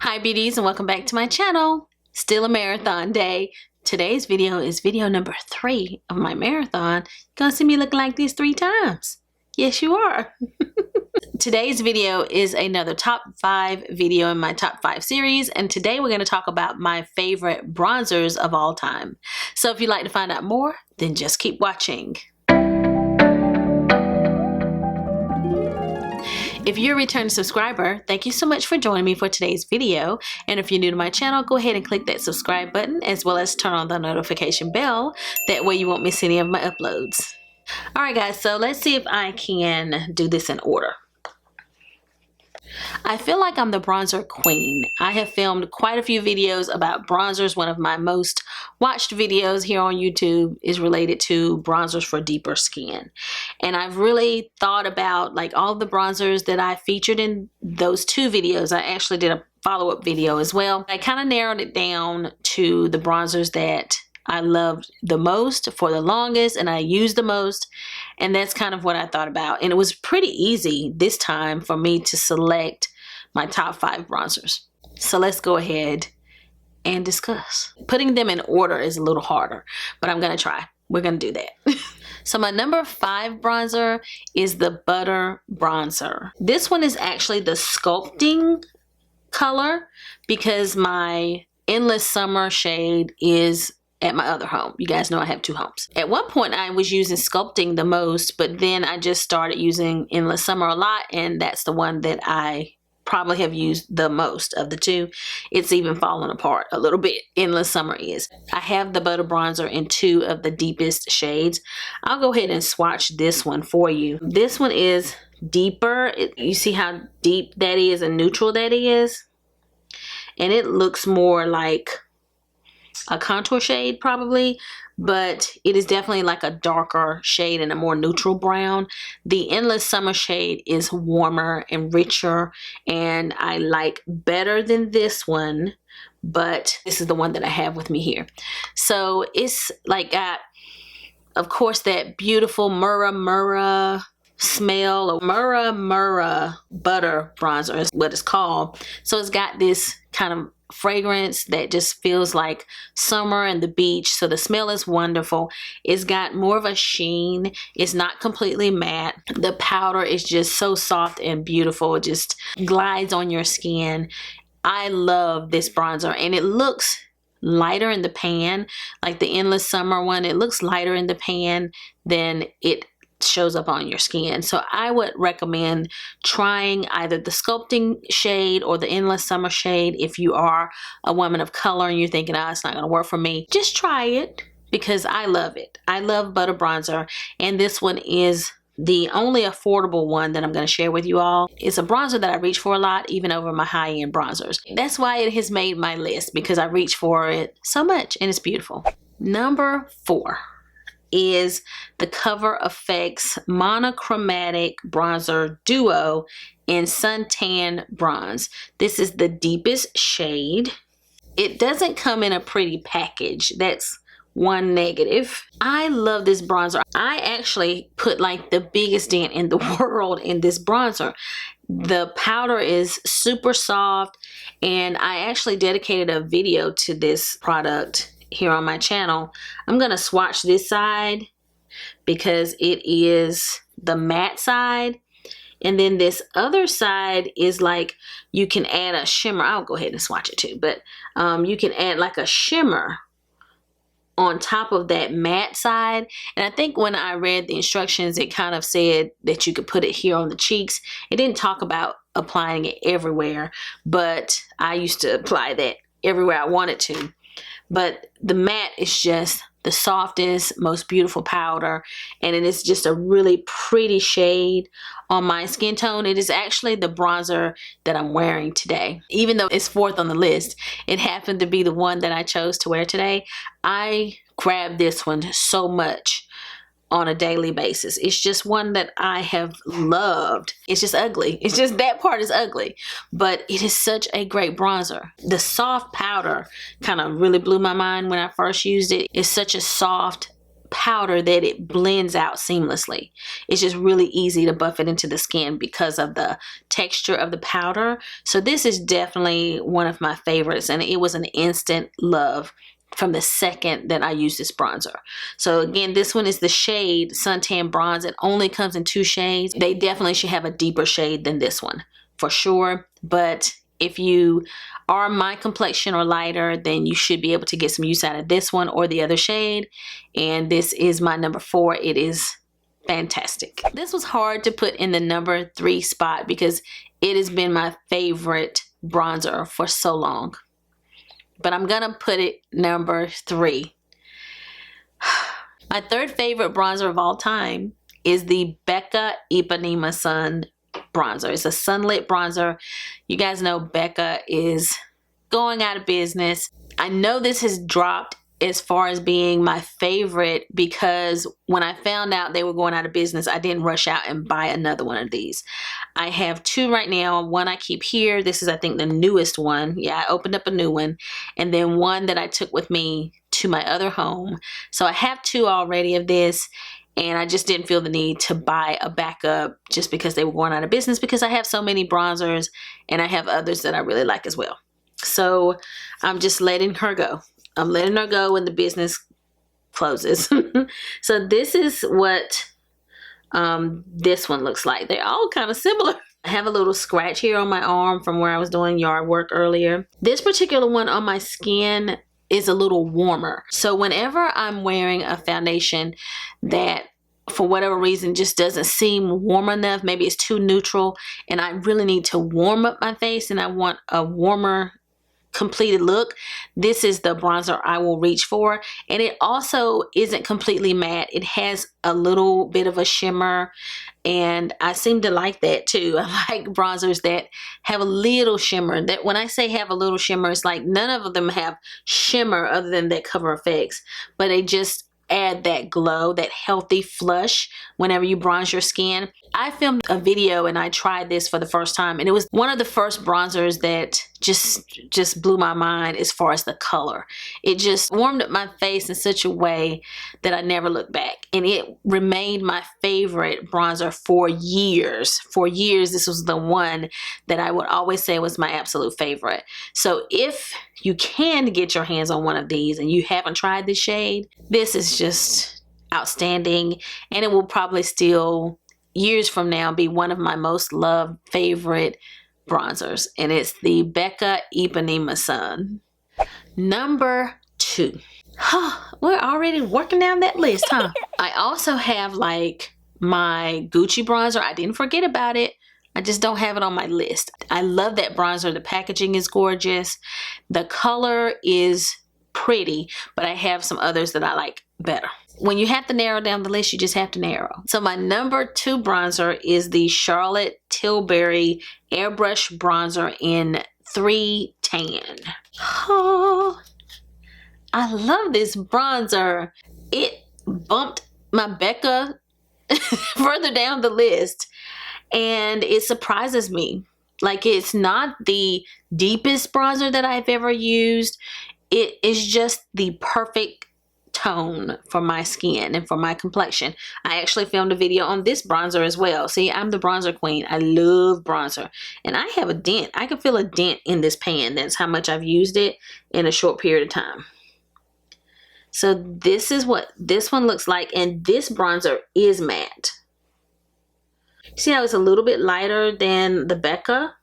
Hi beauties, and welcome back to my channel. Still a marathon day. Today's video is video number 3 of my marathon. You're gonna see me looking like this 3 times. Yes, you are. Today's video is another top 5 video in my top 5 series, and today we're going to talk about my favorite bronzers of all time. So if you'd like to find out more, then just keep watching. If you're a returning subscriber, thank you so much for joining me for today's video. And if you're new to my channel, go ahead and click that subscribe button as well as turn on the notification bell. That way you won't miss any of my uploads. Alright guys, so let's see if I can do this in order. I feel like I'm the bronzer queen. I have filmed quite a few videos about bronzers. One of my most watched videos here on YouTube is related to bronzers for deeper skin. And I've really thought about like all the bronzers that I featured in those 2 videos. I actually did a follow-up video as well. I kind of narrowed it down to the bronzers that I loved the most for the longest and I used the most, and that's kind of what I thought about. And it was pretty easy this time for me to select my top 5 bronzers. So let's go ahead and discuss. Putting them in order is a little harder, but I'm gonna try. We're gonna do that. So my number 5 bronzer is the Butter Bronzer. This one is actually the sculpting color because my Endless Summer shade is at my other home. You guys know I have 2 homes. At one point I was using sculpting the most, but then I just started using Endless Summer a lot, and that's the one that I probably have used the most of the 2. It's even fallen apart a little bit. Endless Summer is. I have the Butter Bronzer in 2 of the deepest shades. I'll go ahead and swatch this one for you. This one is deeper. You see how deep that is and neutral that is? And it looks more like a contour shade probably, but it is definitely like a darker shade and a more neutral brown. The Endless Summer shade is warmer and richer, and I like better than this one, but this is the one that I have with me here. So it's like got, of course, that beautiful Murumuru smell, or Murumuru butter bronzer is what it's called. So it's got this kind of fragrance that just feels like summer and the beach. So the smell is wonderful. It's got more of a sheen. It's not completely matte. The powder is just so soft and beautiful. It just glides on your skin. I love this bronzer, and it looks lighter in the pan. Like the Endless Summer one, it looks lighter in the pan than it shows up on your skin. So I would recommend trying either the sculpting shade or the Endless Summer shade if you are a woman of color and you're thinking, oh, it's not going to work for me. Just try it because I love it. I love Butter Bronzer, and this one is the only affordable one that I'm going to share with you all. It's a bronzer that I reach for a lot, even over my high-end bronzers. That's why it has made my list, because I reach for it so much and it's beautiful. Number 4 is the Cover FX Monochromatic Bronzer Duo in Suntan Bronze. This is the deepest shade. It doesn't come in a pretty package. That's one negative. I love this bronzer. I actually put like the biggest dent in the world in this bronzer. The powder is super soft, and I actually dedicated a video to this product here on my channel. I'm gonna swatch this side because it is the matte side, and then this other side is like you can add a shimmer. I'll go ahead and swatch it too, but you can add like a shimmer on top of that matte side. And I think when I read the instructions, it kind of said that you could put it here on the cheeks. It didn't talk about applying it everywhere, but I used to apply that everywhere I wanted to. But the matte is just the softest, most beautiful powder, and it is just a really pretty shade on my skin tone. It is actually the bronzer that I'm wearing today. Even though it's 4th on the list, it happened to be the one that I chose to wear today. I grabbed this one so much on a daily basis. It's just one that I have loved. It's just ugly. It's just that part is ugly, but it is such a great bronzer. The soft powder kind of really blew my mind when I first used it. It's such a soft powder that it blends out seamlessly. It's just really easy to buff it into the skin because of the texture of the powder. So this is definitely one of my favorites, and it was an instant love from the second that I used this bronzer. So again, this one is the shade Suntan Bronze. It only comes in 2 shades. They definitely should have a deeper shade than this one for sure, but if you are my complexion or lighter, then you should be able to get some use out of this one or the other shade. And this is my number 4. It is fantastic. This was hard to put in the number 3 spot because it has been my favorite bronzer for so long. But I'm gonna put it number 3. My third favorite bronzer of all time is the Becca Ipanema Sun bronzer. It's a sunlit bronzer. You guys know Becca is going out of business. I know this has dropped as far as being my favorite because when I found out they were going out of business, I didn't rush out and buy another one of these. I have 2 right now. One I keep here. This is, I think, the newest one. Yeah, I opened up a new one. And then one that I took with me to my other home. So I have 2 already of this. And I just didn't feel the need to buy a backup just because they were going out of business, because I have so many bronzers and I have others that I really like as well. So I'm just letting her go. I'm letting her go when the business closes. So this is what this one looks like. They're all kind of similar. I have a little scratch here on my arm from where I was doing yard work earlier. This particular one on my skin is a little warmer. So whenever I'm wearing a foundation that for whatever reason just doesn't seem warm enough, maybe it's too neutral and I really need to warm up my face and I want a warmer completed look, this is the bronzer I will reach for. And it also isn't completely matte. It has a little bit of a shimmer, and I seem to like that too. I like bronzers that have a little shimmer. That when I say have a little shimmer, it's like none of them have shimmer other than that Cover FX, but they just add that glow, that healthy flush whenever you bronze your skin. I filmed a video and I tried this for the first time, and it was one of the first bronzers that just blew my mind as far as the color. It just warmed up my face in such a way that I never looked back, and it remained my favorite bronzer for years. For years, this was the one that I would always say was my absolute favorite. So if you can get your hands on one of these and you haven't tried this shade, this is just outstanding, and it will probably still years from now be one of my most loved favorite bronzers, and it's the Becca Ipanema Sun. Number 2. We're already working down that list, huh? I also have like my Gucci bronzer. I didn't forget about it. I just don't have it on my list. I love that bronzer. The packaging is gorgeous. The color is pretty, but I have some others that I like better. When you have to narrow down the list, you just have to narrow. So my number 2 bronzer is the Charlotte Tilbury Airbrush Bronzer in 3 Tan. Oh, I love this bronzer. It bumped my Becca further down the list, and it surprises me. Like, it's not the deepest bronzer that I've ever used. It is just the perfect tone for my skin and for my complexion. I actually filmed a video on this bronzer as well. See, I'm the bronzer queen. I love bronzer, and I have a dent. I can feel a dent in this pan. That's how much I've used it in a short period of time. So this is what this one looks like, and this bronzer is matte. See how it's a little bit lighter than the Becca?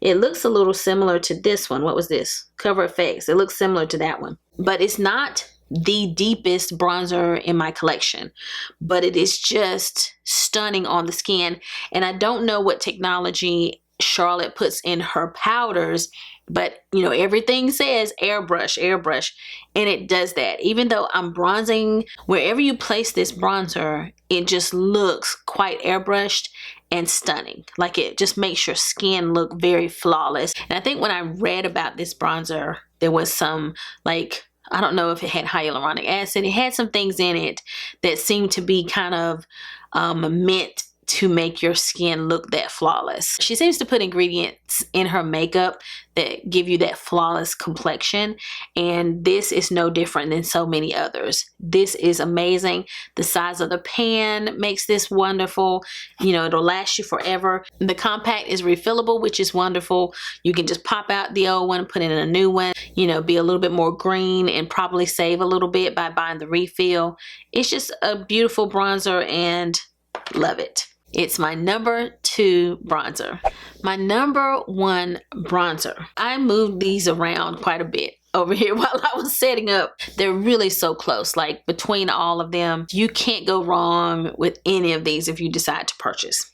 It looks a little similar to this one. What was this? Cover FX. It looks similar to that one. But it's not the deepest bronzer in my collection. But it is just stunning on the skin. And I don't know what technology Charlotte puts in her powders, but you know, everything says airbrush, airbrush, and it does that. Even though I'm bronzing, wherever you place this bronzer, it just looks quite airbrushed and stunning. Like, it just makes your skin look very flawless. And I think when I read about this bronzer, there was some, like, I don't know if it had hyaluronic acid. It had some things in it that seemed to be kind of meant to make your skin look that flawless. She seems to put ingredients in her makeup that give you that flawless complexion, and this is no different than so many others. This is amazing. The size of the pan makes this wonderful. You know, it'll last you forever. The compact is refillable, which is wonderful. You can just pop out the old one, put in a new one, you know, be a little bit more green and probably save a little bit by buying the refill. It's just a beautiful bronzer and love it. It's my number 2 bronzer. My number 1 bronzer. I moved these around quite a bit over here while I was setting up. They're really so close, like between all of them. You can't go wrong with any of these if you decide to purchase.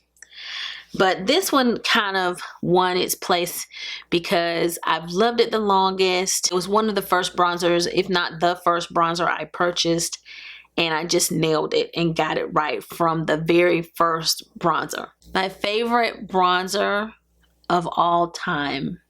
But this one kind of won its place because I've loved it the longest. It was one of the first bronzers, if not the first bronzer I purchased. And I just nailed it and got it right from the very first bronzer. My favorite bronzer of all time.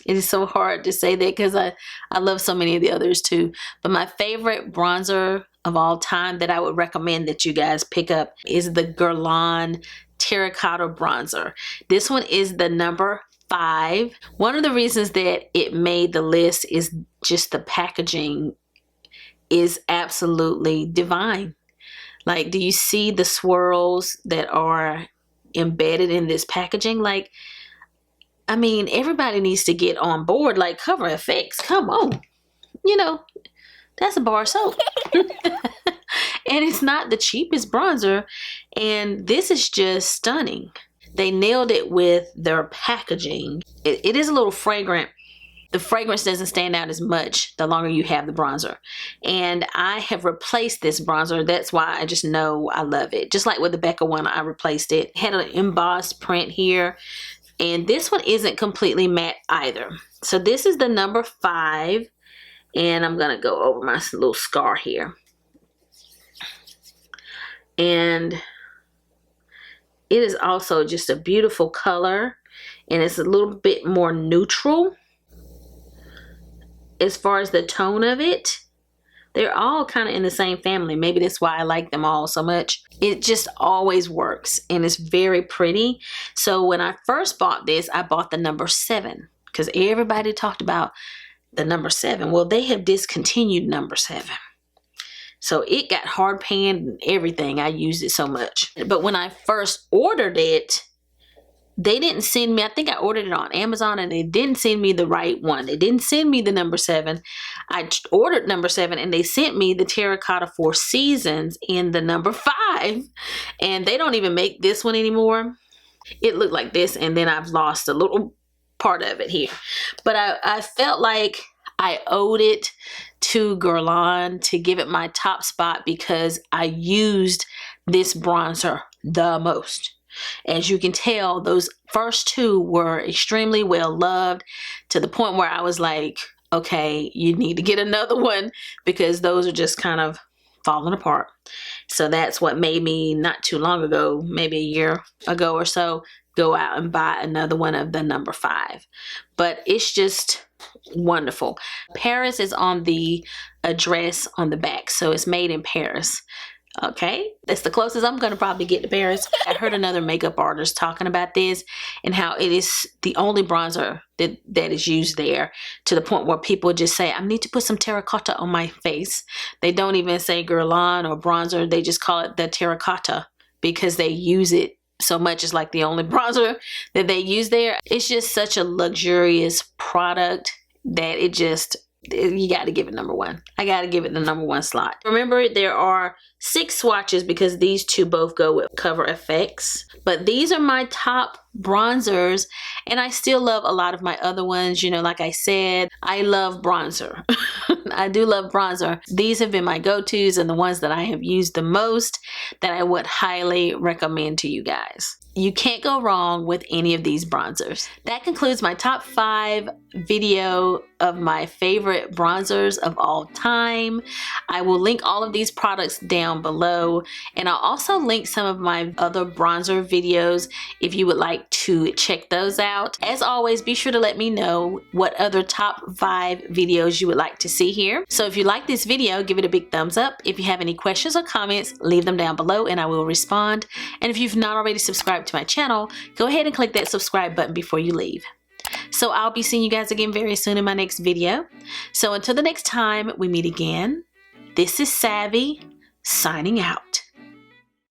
It is so hard to say that because I love so many of the others too. But my favorite bronzer of all time that I would recommend that you guys pick up is the GuerlainTerracotta bronzer. This one is the number 5. One of the reasons that it made the list is just the packaging is absolutely divine. Like, do you see the swirls that are embedded in this packaging? Like, I mean, everybody needs to get on board. Like, Cover FX, come on. You know, that's a bar of soap. And it's not the cheapest bronzer. And this is just stunning. They nailed it with their packaging. It is a little fragrant. The fragrance doesn't stand out as much the longer you have the bronzer. And I have replaced this bronzer. That's why I just know I love it. Just like with the Becca one, I replaced it. It had an embossed print here. And this one isn't completely matte either. So this is the number 5. And I'm going to go over my little scar here. And it is also just a beautiful color. And it's a little bit more neutral. As far as the tone of it, they're all kind of in the same family. Maybe that's why I like them all so much. It just always works and it's very pretty. So when I first bought this, I bought the number 7 because everybody talked about the number 7. Well, they have discontinued number 7. So it got hard panned and everything. I used it so much. But when I first ordered it, they didn't send me, I think I ordered it on Amazon and they didn't send me the right one. They didn't send me the number 7. I ordered number 7 and they sent me the Terracotta 4 Seasons in the number 5. And they don't even make this one anymore. It looked like this and then I've lost a little part of it here. But I felt like I owed it to Guerlain to give it my top spot because I used this bronzer the most. As you can tell, those first 2 were extremely well loved to the point where I was like, okay, you need to get another one because those are just kind of falling apart. So that's what made me not too long ago, maybe a year ago or so, go out and buy another one of the number 5. But it's just wonderful. Paris is on the address on the back, so it's made in Paris. Okay, that's the closest I'm going to probably get to Paris. I heard another makeup artist talking about this and how it is the only bronzer that is used there, to the point where people just say, I need to put some terracotta on my face. They don't even say Guerlain or bronzer. They just call it the terracotta because they use it so much. It's like the only bronzer that they use there. It's just such a luxurious product that it just, you got to give it number 1. I got to give it the number 1 slot. Remember, there are 6 swatches because these 2 both go with Cover FX. But these are my top bronzers, and I still love a lot of my other ones. You know, like I said, I love bronzer. I do love bronzer. These have been my go-tos and the ones that I have used the most that I would highly recommend to you guys. You can't go wrong with any of these bronzers. That concludes my top 5 video of my favorite bronzers of all time. I will link all of these products down below, and I'll also link some of my other bronzer videos if you would like like to check those out. As always, be sure to let me know what other top 5 videos you would like to see here. So if you like this video, give it a big thumbs up. If you have any questions or comments, leave them down below and I will respond. And if you've not already subscribed to my channel, go ahead and click that subscribe button before you leave. So I'll be seeing you guys again very soon in my next video. So until the next time we meet again, this is Savvy, signing out.